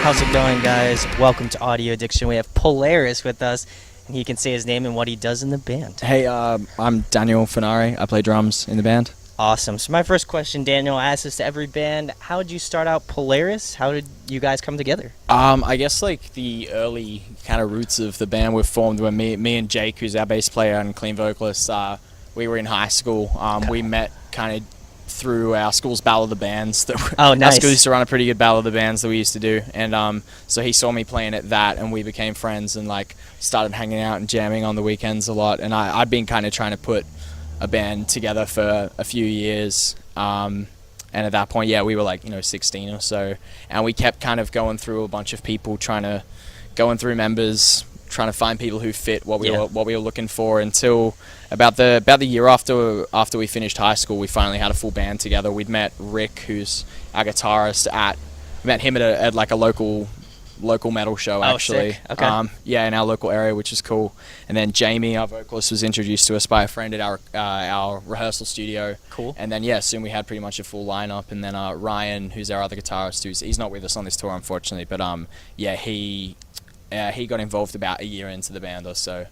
How's it going, guys? Welcome to Audio Addiction. We have Polaris with us, and he can say his name and what he does in the band. Hey, I'm Daniel Finari. I play drums in the band. Awesome. So my first question, Daniel, I ask this to every band. How did you start out Polaris? How did you guys come together? I guess like the early kind of roots of the band were formed when me and Jake, who's our bass player and clean vocalist, we were in high school. We met kind of through our school's battle of the bands. Oh, nice. Our school used to run a pretty good battle of the bands that we used to do, and so he saw me playing at that, and we became friends and like started hanging out and jamming on the weekends a lot. And I'd been kind of trying to put a band together for a few years, and at that point, we were like 16 or so, and we kept kind of going through a bunch of people, going through members, trying to find people who fit what we were looking for, until about the year after we finished high school, we finally had a full band together. We'd met Rick, who's our guitarist, met him at like a local metal show, actually. Sick. Okay. In our local area, which is cool. And then Jamie, our vocalist, was introduced to us by a friend at our rehearsal studio. Cool. And then soon we had pretty much a full lineup. And then Ryan, who's our other guitarist, he's not with us on this tour, unfortunately, but he got involved about a year into the band or so.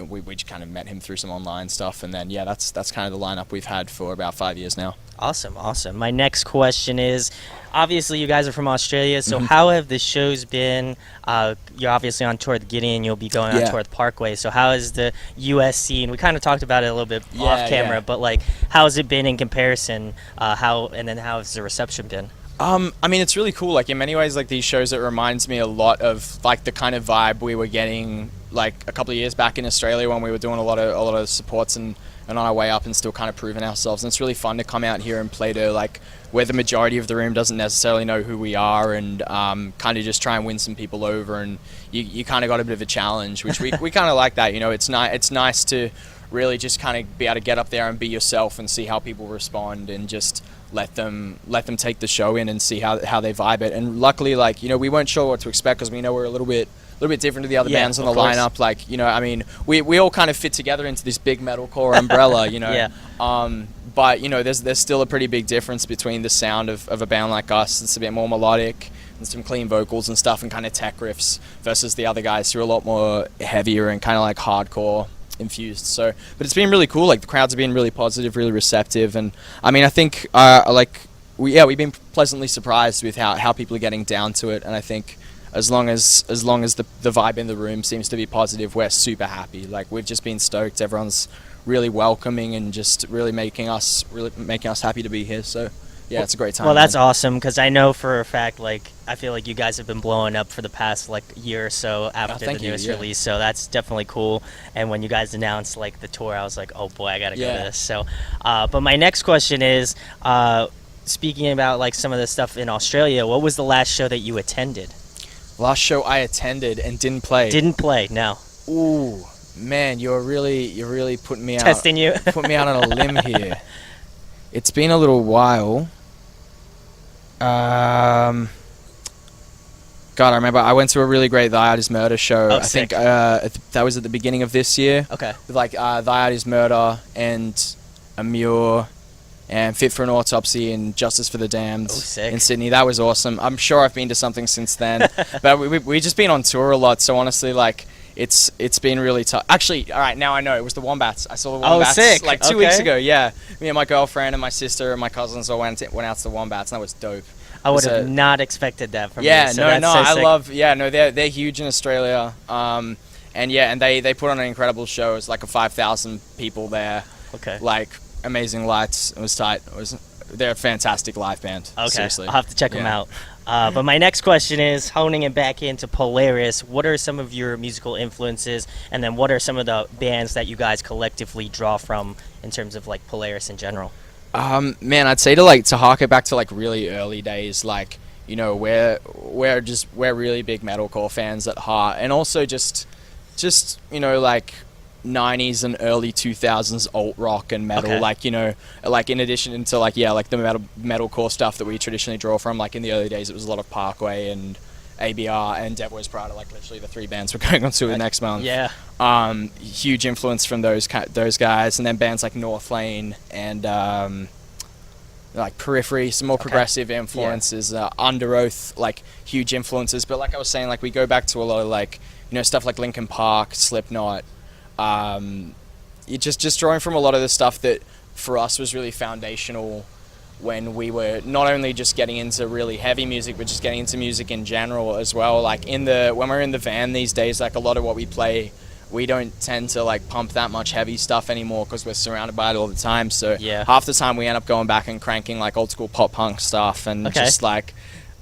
We just kind of met him through some online stuff, and then that's kind of the lineup we've had for about 5 years now. Awesome. My next question is, obviously you guys are from Australia, so how have the shows been? You're obviously on tour with Gideon, you'll be going on tour with Parkway, so how is the US scene? We kind of talked about it a little bit off camera, but like, how has it been in comparison? How has the reception been? I mean, it's really cool. Like, in many ways, like, these shows, it reminds me a lot of like the kind of vibe we were getting like a couple of years back in Australia when we were doing a lot of supports and on our way up and still kind of proving ourselves. And it's really fun to come out here and play to like where the majority of the room doesn't necessarily know who we are, and kind of just try and win some people over. And you kind of got a bit of a challenge, which we kind of like that. It's nice to really just kind of be able to get up there and be yourself and see how people respond, and just let them take the show in and see how they vibe it. And luckily, like, we weren't sure what to expect, because we know we're a little bit different to the other bands on the lineup. Like, I mean, we all kind of fit together into this big metalcore umbrella, but there's still a pretty big difference between the sound of a band like us. It's a bit more melodic and some clean vocals and stuff and kind of tech riffs, versus the other guys who are a lot more heavier and kind of like hardcore infused. So, but it's been really cool. Like, the crowds have been really positive, really receptive, and I mean, I think we've been pleasantly surprised with how people are getting down to it. And I think as long as the vibe in the room seems to be positive, we're super happy. Like, we've just been stoked. Everyone's really welcoming and just really making us happy to be here. So it's a great time. Well, that's awesome, because I know for a fact, like, I feel like you guys have been blowing up for the past like year or so after the newest release, so that's definitely cool. And when you guys announced like the tour, I was like, oh boy, I gotta go to this. So but my next question is, speaking about like some of the stuff in Australia, what was the last show that you attended? Last show I attended and didn't play. No. Ooh, man, you're really putting me testing you. Putting me out on a limb here. It's been a little while. God, I remember I went to a really great The Art Is Murder show. I think that was at the beginning of this year. Okay. With like The Art Is Murder and Amur and Fit for an Autopsy and Justice for the Damned in Sydney. That was awesome. I'm sure I've been to something since then. But we just been on tour a lot, so honestly, like, it's been really tough. Actually, all right, now I know. It was the Wombats. I saw the Wombats like 2 weeks ago. Yeah, me and my girlfriend and my sister and my cousins all went out to the Wombats, and that was dope. I would have not expected that from you. So they're huge in Australia. And they put on an incredible show. It was like a 5,000 people there. Okay. Like, amazing lights. It was tight. They're a fantastic live band. Okay. Seriously. I'll have to check them out. But my next question is, honing it back into Polaris, what are some of your musical influences, and then what are some of the bands that you guys collectively draw from in terms of like Polaris in general? Man, I'd say to hark it back to like really early days, like, we're really big metalcore fans at heart, and also just like 90s and early 2000s alt rock and metal, like, like in addition to like like the metalcore stuff that we traditionally draw from. Like, in the early days, it was a lot of Parkway and ABR and Dead Boys Prada, like literally the three bands we're going on to next month. Yeah. Huge influence from those guys, and then bands like North Lane and like Periphery, some more progressive influences, Under Oath, like huge influences. But like I was saying, like we go back to a lot of like, you know, stuff like Linkin Park, Slipknot. You're just drawing from a lot of the stuff that for us was really foundational when we were not only just getting into really heavy music, but just getting into music in general as well. Like when we're in the van these days, like a lot of what we play, we don't tend to like pump that much heavy stuff anymore because we're surrounded by it all the time. So half the time we end up going back and cranking like old school pop punk stuff and just like,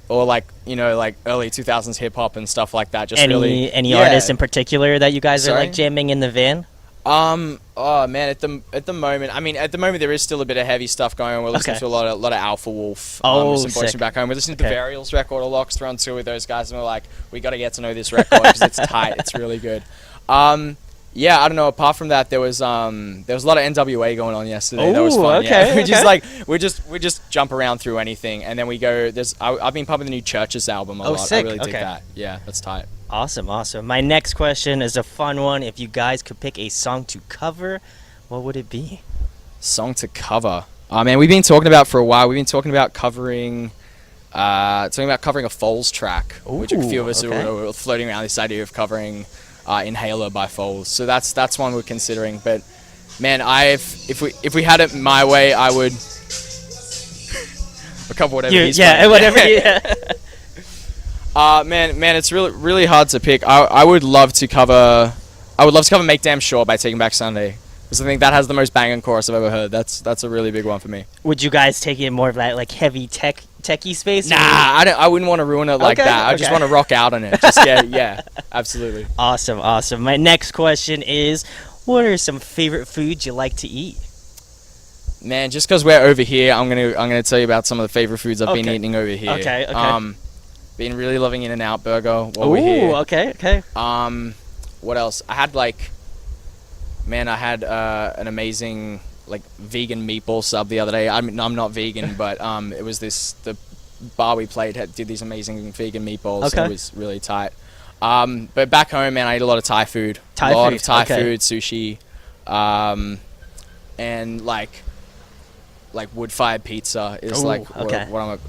or like, you know, like early 2000s hip hop and stuff like that. Just any artists in particular that you guys are like jamming in the van? Oh man, at the moment there is still a bit of heavy stuff going on. We're listening to a lot of Alpha Wolf. Some boys from back home. We're listening to the Varials record a lot 'cause we're on tour with those guys, and we're like, we got to get to know this record because it's tight. It's really good. Yeah, I don't know. Apart from that, there was a lot of NWA going on yesterday. That was fun. We just jump around through anything, and then we go. I've been pumping the new Churches album a lot. Sick. I really dig that. Yeah, that's tight. Awesome. My next question is a fun one. If you guys could pick a song to cover, what would it be? Song to cover. Oh man, we've been talking about for a while. We've been talking about covering a Foals track, which a few of us are floating around this idea of covering Inhaler by Foals. So that's one we're considering. But man, if we had it my way, I would cover whatever he's playing. Whatever. Man, it's really hard to pick. I would love to cover Make Damn Sure by Taking Back Sunday, because I think that has the most banging chorus I've ever heard. That's a really big one for me. Would you guys take it more of that like heavy techie space? Nah, I wouldn't want to ruin it like that. I just want to rock out on it. Just yeah, absolutely. Awesome. My next question is, what are some favorite foods you like to eat? Man, just because we're over here, I'm gonna tell you about some of the favorite foods I've been eating over here. Okay. Been really loving In-N-Out Burger while we're here. Okay. What else? I had an amazing like vegan meatball sub the other day. I'm not vegan, but it was the bar we played did these amazing vegan meatballs. So it was really tight. But back home, man, I eat a lot of Thai food. A lot of Thai food, sushi, and like wood-fired pizza is what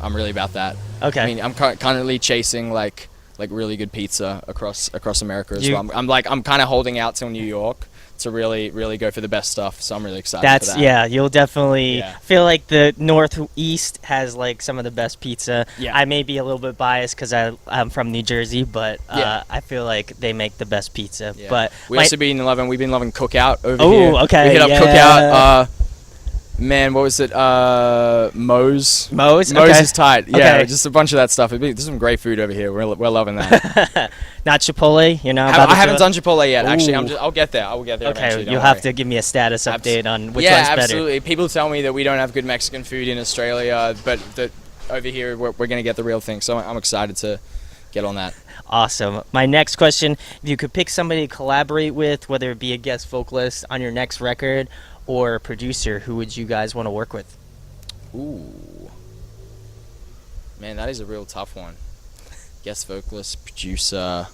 I'm really about that. Okay. I mean, I'm currently chasing like really good pizza across America as well. I'm kind of holding out till New York to really go for the best stuff. So I'm really excited for that. Yeah, you'll definitely feel like the Northeast has like some of the best pizza. Yeah. I may be a little bit biased because I'm from New Jersey, but I feel like they make the best pizza. Yeah. But we've been loving Cookout over here. Oh, okay. We hit up Cookout. Man, what was it? Moe's is tight. Yeah, just a bunch of that stuff. There's some great food over here. We're loving that. Not Chipotle, you know? I haven't done Chipotle yet, actually. I'll get there. I will get there eventually. You'll have to give me a status update on which one's better. Yeah, absolutely. People tell me that we don't have good Mexican food in Australia, but that over here we're going to get the real thing. So I'm excited to get on that. Awesome. My next question, if you could pick somebody to collaborate with, whether it be a guest vocalist on your next record or a producer, who would you guys want to work with? Ooh. Man, that is a real tough one. Guest vocalist, producer.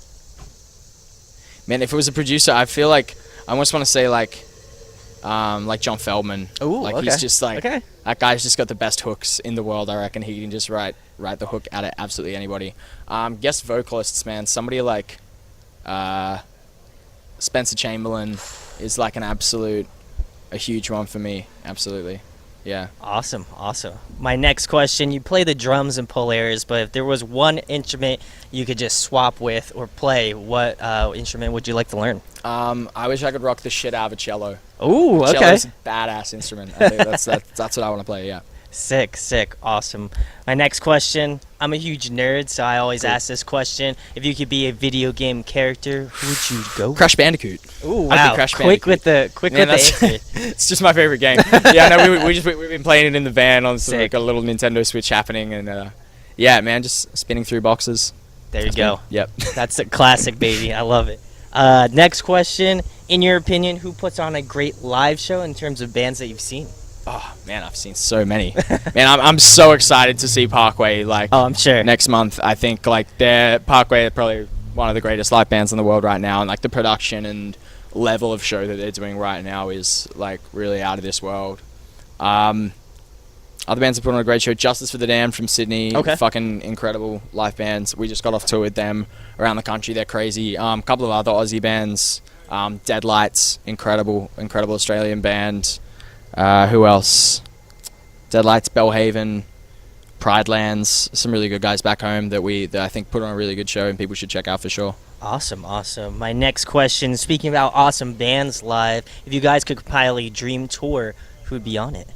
Man, if it was a producer, I feel like I almost want to say like John Feldman. Ooh, he's just like that guy's just got the best hooks in the world. I reckon he can just write the hook out of absolutely anybody. Guest vocalists, man, somebody like Spencer Chamberlain is like a huge one for me. Absolutely. Yeah. Awesome. My next question, you play the drums in Polaris, but if there was one instrument you could just swap with or play, what instrument would you like to learn? I wish I could rock the shit out of a cello. Ooh, okay. Cello's a badass instrument. I think that's what I want to play, yeah. Sick. Awesome. My next question, I'm a huge nerd, so I always ask this question. If you could be a video game character, who would you go with? Crash Bandicoot. Ooh, wow. Quick with the answer. It's just my favorite game. Yeah, no, we've been playing it in the van on got a little Nintendo Switch happening, and yeah, man, just spinning through boxes. There you go. Yep. That's a classic, baby. I love it. Next question, in your opinion, who puts on a great live show in terms of bands that you've seen? Oh man, I've seen so many. Man, I'm so excited to see Parkway. I'm sure next month. I think Parkway are probably one of the greatest live bands in the world right now, and like the production and level of show that they're doing right now is like really out of this world. I other bands have put on a great show. Justice for the Damned from Sydney. Okay. Fucking incredible live bands. We just got off tour with them around the country. They're crazy. A couple of other Aussie bands. Deadlights, incredible Australian band. Who else? Deadlights, Bellhaven, Pridelands. Some really good guys back home that I think put on a really good show and people should check out for sure. Awesome. My next question, speaking about awesome bands live, if you guys could compile a dream tour, who would be on it?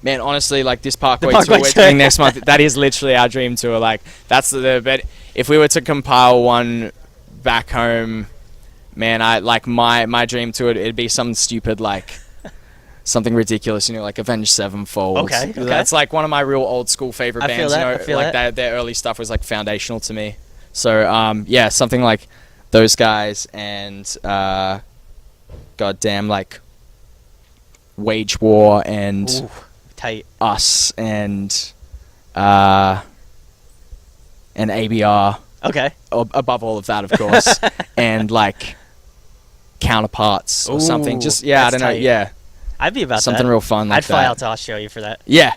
Man, honestly, like this Parkway tour we're doing next month, that is literally our dream tour. Like that's but if we were to compile one back home, man, my dream tour, it'd be something stupid like something ridiculous, like Avenged Sevenfold. Okay. That's like one of my real old school favorite bands. I feel that. Their early stuff was like foundational to me. So yeah, something like those guys and goddamn like Wage War and Ooh, tight. Us and ABR. Okay. Above all of that, of course, and like Counterparts or something. Just I don't know. Tight. Yeah. I'd be about something that. real fun like I'd fly out to Australia for that. Yeah.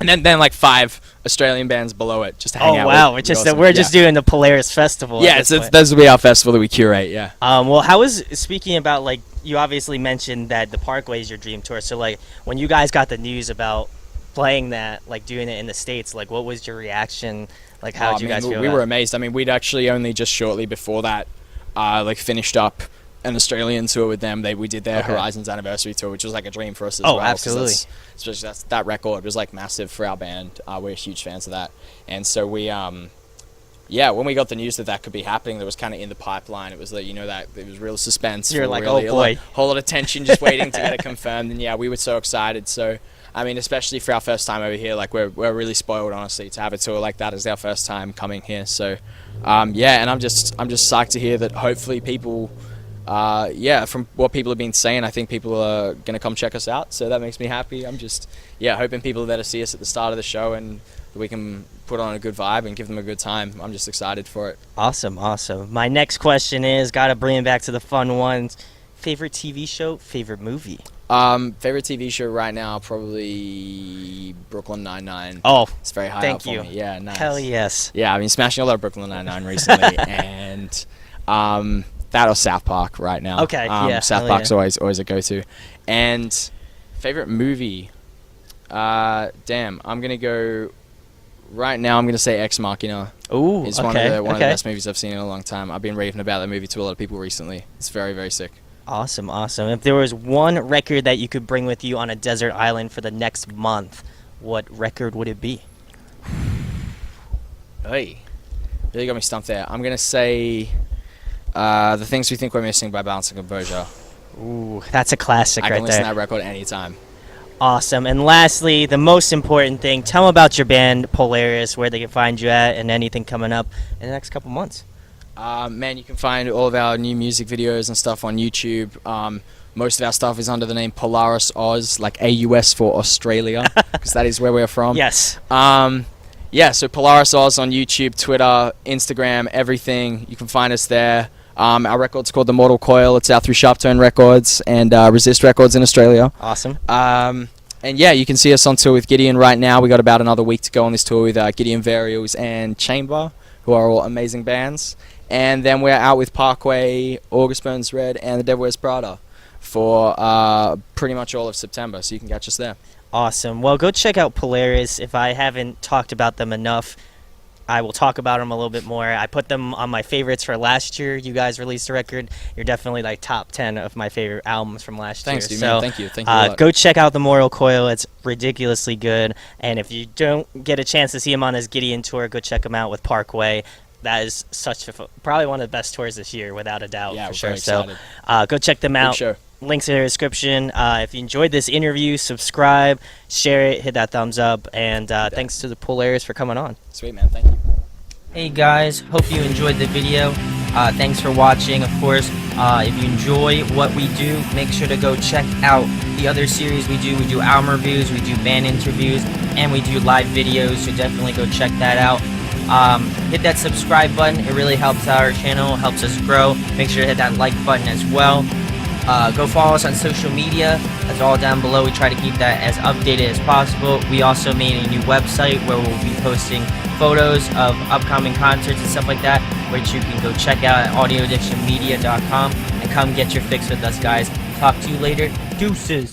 And then like 5 Australian bands below it just to hang out. Oh wow, with. we're just doing the Polaris Festival. Yeah, this will be our festival that we curate. Yeah. Well, how was speaking about like you obviously mentioned that the Parkway is your dream tour. So like when you guys got the news about playing that, like doing it in the States, like what was your reaction? Like how did you guys feel? We were amazed. I mean, we'd actually only just shortly before that, like finished up an Australian tour with them. We did their Horizons anniversary tour, which was like a dream for us as well. Oh, absolutely. Especially that record was like massive for our band. We're huge fans of that, and so we when we got the news that could be happening, that was kind of in the pipeline. It was that that it was real suspense. You're like, really, oh boy, a whole lot of tension just waiting to get it confirmed. And we were so excited. So I mean, especially for our first time over here, like we're really spoiled, honestly, to have a tour like that as our first time coming here. So and I'm just psyched to hear that hopefully people. From what people have been saying, I think people are going to come check us out, so that makes me happy. I'm just, hoping people are there to see us at the start of the show and that we can put on a good vibe and give them a good time. I'm just excited for it. Awesome. My next question is, gotta bring it back to the fun ones. Favorite TV show, favorite movie? Favorite TV show right now, probably Brooklyn Nine-Nine. Oh, it's very high thank up for you. me. Yeah, nice. Hell yes. Yeah, I've been smashing a lot of Brooklyn Nine-Nine recently, and that or South Park right now. Okay, yeah. South Park's always a go-to. And favorite movie? Damn, I'm gonna go. Right now, I'm gonna say Ex Machina. Ooh, It's one of the best movies I've seen in a long time. I've been raving about that movie to a lot of people recently. It's very, very sick. Awesome. If there was one record that you could bring with you on a desert island for the next month, what record would it be? Hey, really got me stumped there. I'm gonna say The Things We Think We're Missing by Balance and Composure. Ooh, that's a classic right there. I can listen to that record anytime. Awesome. And lastly, the most important thing, tell them about your band, Polaris, where they can find you at, and anything coming up in the next couple months. Man, you can find all of our new music videos and stuff on YouTube. Most of our stuff is under the name Polaris Oz, like AUS for Australia, because that is where we're from. Yes. So Polaris Oz on YouTube, Twitter, Instagram, everything. You can find us there. Our record's called The Mortal Coil. It's out through Sharptone Records and Resist Records in Australia. Awesome. You can see us on tour with Gideon right now. We got about another week to go on this tour with Gideon Varials and Chamber, who are all amazing bands. And then we're out with Parkway, August Burns Red, and The Devil Wears Prada for pretty much all of September. So you can catch us there. Awesome. Well, go check out Polaris. If I haven't talked about them enough, I will talk about them a little bit more. I put them on my favorites for last year. You guys released a record. You're definitely like top 10 of my favorite albums from last year. Thanks, dude. So, Thank you. Thank you a lot. Go check out The Mortal Coil. It's ridiculously good. And if you don't get a chance to see him on his Gideon tour, go check him out with Parkway. That is probably one of the best tours this year, without a doubt, for sure. So go check them out. Sure. Links in the description. If you enjoyed this interview, subscribe, share it, hit that thumbs up, and thanks to the Polaris for coming on. Sweet, man. Thank you. Hey guys, hope you enjoyed the video. Thanks for watching. Of course, if you enjoy what we do, make sure to go check out the other series we do. We do album reviews, we do band interviews, and we do live videos, so definitely go check that out. Hit that subscribe button. It really helps our channel, helps us grow. Make sure to hit that like button as well. Go follow us on social media. That's all down below. We try to keep that as updated as possible. We also made a new website where we'll be posting photos of upcoming concerts and stuff like that, which you can go check out at audioaddictionmedia.com, and come get your fix with us, guys. Talk to you later. Deuces.